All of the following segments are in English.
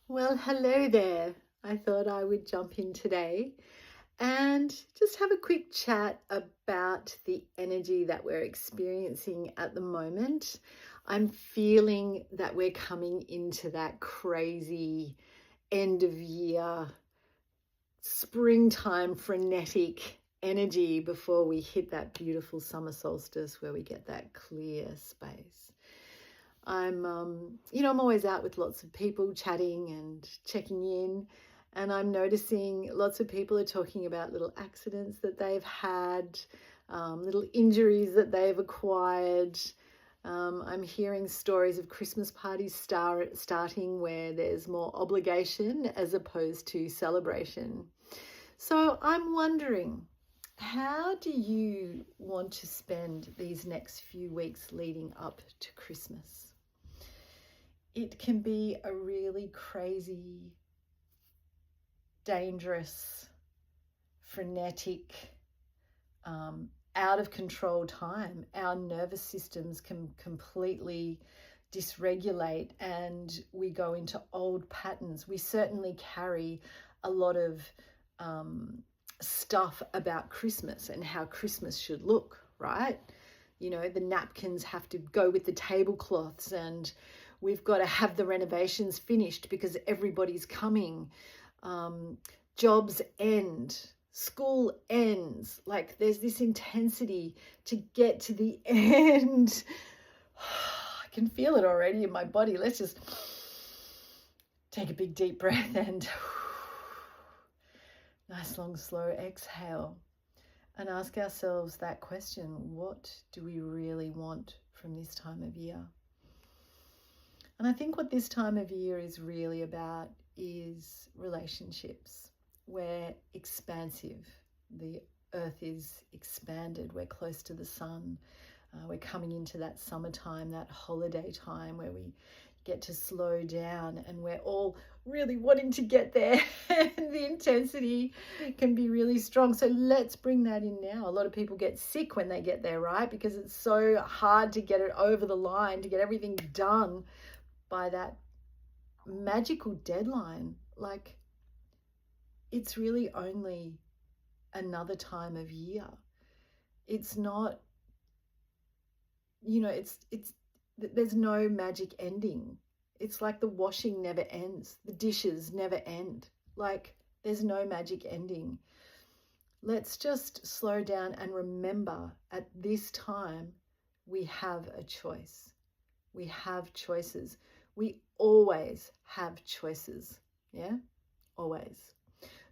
Well, hello there. I thought I would jump in today and just have a quick chat about the energy that we're experiencing at the moment. I'm feeling that we're coming into that crazy end of year, springtime, frenetic energy before we hit that beautiful summer solstice where we get that clear space. I'm always out with lots of people chatting and checking in, and I'm noticing lots of people are talking about little accidents that they've had, little injuries that they've acquired. I'm hearing stories of Christmas parties starting where there's more obligation as opposed to celebration. So I'm wondering, how do you want to spend these next few weeks leading up to Christmas? It can be a really crazy, dangerous, frenetic, out of control time. Our nervous systems can completely dysregulate and we go into old patterns. We certainly carry a lot of stuff about Christmas and how Christmas should look, right? You know, the napkins have to go with the tablecloths, and we've got to have the renovations finished because everybody's coming. Jobs end, school ends. Like there's this intensity to get to the end. I can feel it already in my body. Let's just take a big deep breath and nice long slow exhale. And ask ourselves that question: what do we really want from this time of year? And I think what this time of year is really about is relationships. We're expansive. The earth is expanded. We're close to the sun. We're coming into that summertime, that holiday time where we get to slow down, and we're all really wanting to get there. The intensity can be really strong. So let's bring that in now. A lot of people get sick when they get there, right? Because it's so hard to get it over the line, to get everything done by that magical deadline. Like, it's really only another time of year. It's not, it's there's no magic ending. It's like the washing never ends, the dishes never end. Like, there's no magic ending. Let's just slow down and remember, at this time we have a choice. We have choices. We always have choices. Yeah, always.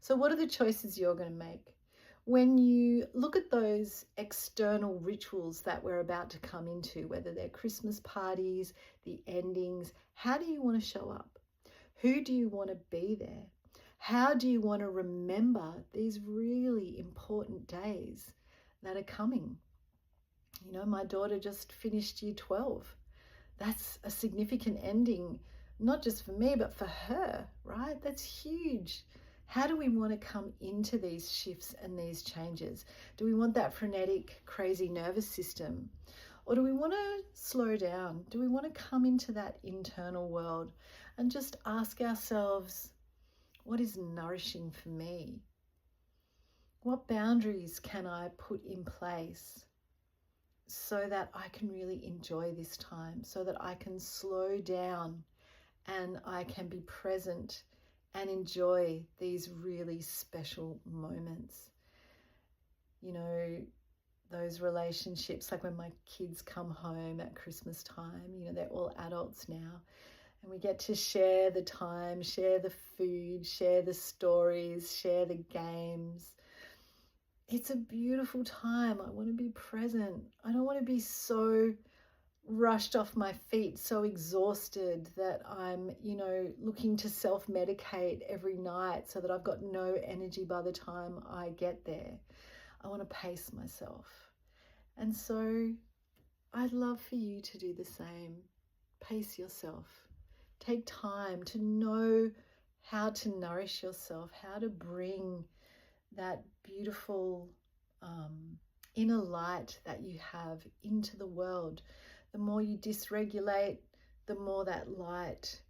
So what are the choices you're going to make? When you look at those external rituals that we're about to come into, whether they're Christmas parties, the endings, how do you want to show up? Who do you want to be there? How do you want to remember these really important days that are coming? You know, my daughter just finished year 12. That's a significant ending, not just for me, but for her, right? That's huge. How do we want to come into these shifts and these changes? Do we want that frenetic, crazy nervous system? Or do we want to slow down? Do we want to come into that internal world and just ask ourselves, what is nourishing for me? What boundaries can I put in place so that I can really enjoy this time, so that I can slow down and I can be present and enjoy these really special moments? You know, those relationships, like when my kids come home at Christmas time, you know, they're all adults now, and we get to share the time, share the food, share the stories, share the games. It's a beautiful time. I want to be present. I don't want to be so rushed off my feet, so exhausted that I'm, looking to self-medicate every night so that I've got no energy by the time I get there. I want to pace myself. And so I'd love for you to do the same. Pace yourself. Take time to know how to nourish yourself, how to bring that beautiful inner light that you have into the world. The more you dysregulate, the more that light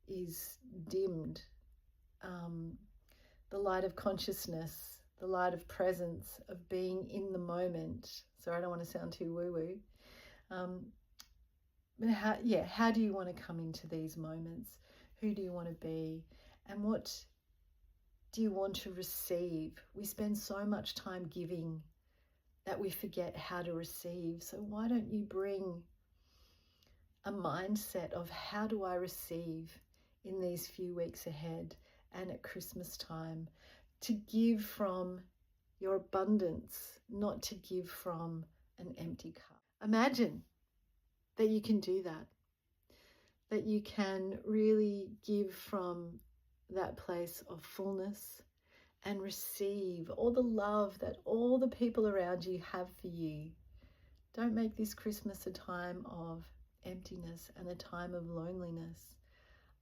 is dimmed. The light of consciousness, the light of presence, of being in the moment. Sorry, I don't want to sound too woo-woo. But how do you want to come into these moments? Who do you want to be? And what do you want to receive? We spend so much time giving that we forget how to receive. So why don't you bring a mindset of how do I receive in these few weeks ahead and at Christmas time, to give from your abundance, not to give from an empty cup. Imagine that you can do that you can really give from that place of fullness and receive all the love that all the people around you have for you. Don't make this Christmas a time of emptiness and a time of loneliness.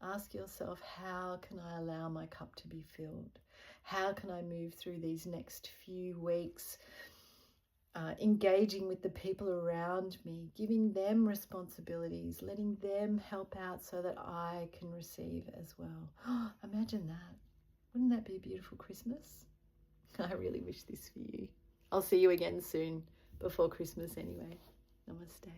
Ask yourself, how can I allow my cup to be filled? How can I move through these next few weeks, engaging with the people around me, giving them responsibilities, letting them help out so that I can receive as well. Oh, imagine that. Wouldn't that be a beautiful Christmas? I really wish this for you. I'll see you again soon, before Christmas anyway. Namaste.